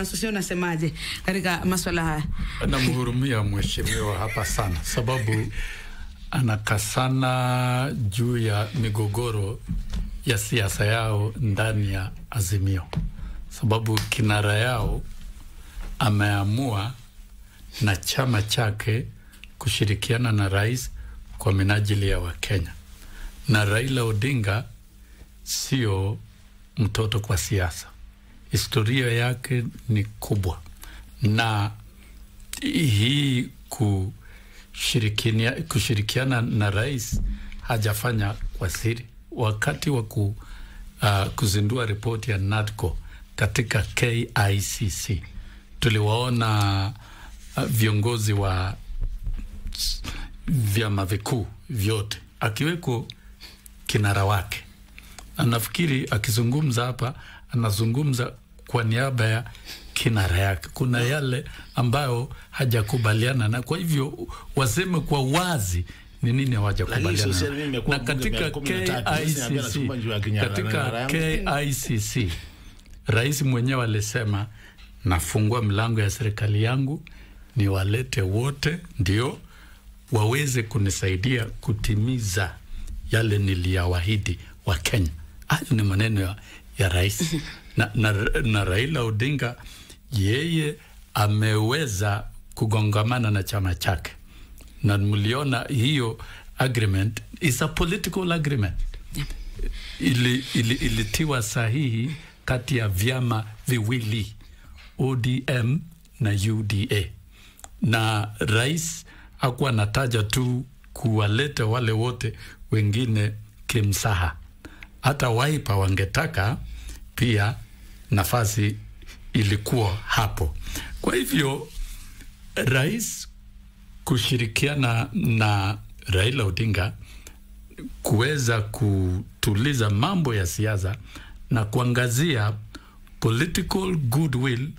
Sio unasemaje katika masuala haya? Namhurumia mheshimiwa hapa sana, sababu anakasana juu ya migogoro ya siasa yao ndani ya Azimio, sababu kinara yao ameamua na chama chake kushirikiana na rais kwa minajili ya Wakenya, na Raila Odinga sio mtoto kwa siasa. Historia yake ni kubwa, na hii kushirikiana na rais hajafanya kwa siri. Wakati wa kuzindua ripoti ya NADCO katika KICC, tuliwaona viongozi wa vyama vikuu vyote, akiweko kinara wake. Anafikiri akizungumza hapa anazungumza kwa niaba ya kinara yake. Kuna yale ambayo hajakubaliana na, kwa hivyo waseme kwa wazi ni nini hawajakubaliana. Na katika KICC rais mwenyewe alisema, nafungua mlango ya serikali yangu ni walete wote ndio waweze kunisaidia kutimiza yale niliyawaahidi wa Kenya. Hayo ni maneno ya rais. na Raila Odinga yeye ameweza kugongamana na chama chake, na mliona hiyo agreement is a political agreement. Ilitiwa sahihi kati ya vyama viwili, ODM na UDA, na rais hakuwa anataja tu kuwaleta wale wote wengine kimsaha. Hata Wiper wangetaka pia nafasi ilikuwa hapo. Kwa hivyo rais kushirikiana na Raila Odinga kuweza kutuliza mambo ya siasa na kuangazia political goodwill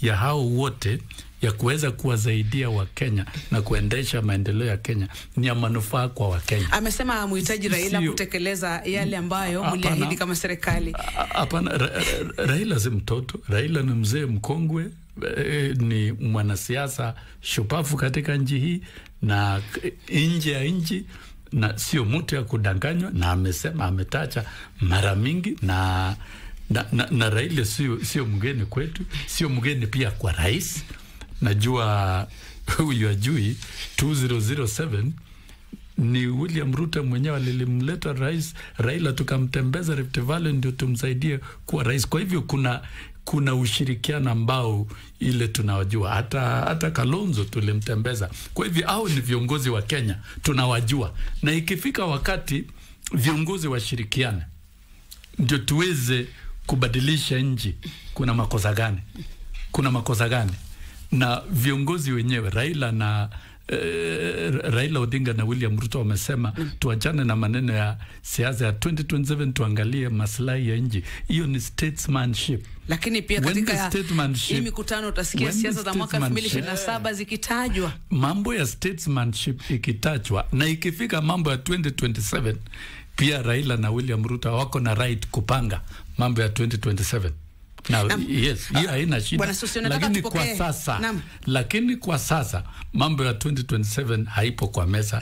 ya hao wote ya kuweza kuwasaidia Wakenya na kuendesha maendeleo ya Kenya ni ya manufaa kwa Wakenya. Amesema muhitaji Raila kutekeleza yale ambayo mliahidi kama serikali. Hapana, Raila si mtoto. Raila ni mzee mkongwe, ni mwanasiasa shupavu katika nchi hii na nje ya nchi, na sio mtu ya kudanganywa, na amesema, ametacha mara mingi, na Raila sio mgeni kwetu, sio mgeni pia kwa rais. Najua huyu ajui 2007 ni William Ruto mwenyewe alilimleta rais Raila, tukamtembeza Rift Valley ndio tumsaidie kuwa rais. Kwa hivyo kuna ushirikiano ambao ile tunawajua, hata Kalonzo tulimtembeza. Kwa hivyo hao ni viongozi wa Kenya tunawajua, na ikifika wakati viongozi washirikiane ndio tuweze kubadilisha nchi. Kuna makosa gani? Na viongozi wenyewe Raila Odinga na William Ruto wamesema tuachane na maneno ya siasa ya 2027, tuangalie maslahi ya nchi. Hiyo ni statesmanship. Lakini pia katika hii mikutano utasikia siasa za mwaka 2027 zikitajwa. Mambo ya statesmanship ikitajwa, na ikifika mambo ya 2027 pia Raila na William Ruto wako na right kupanga mambo ya 2027. Yes, hiyo haina shida. Lakini kwa sasa mambo ya 2027 haipo kwa meza.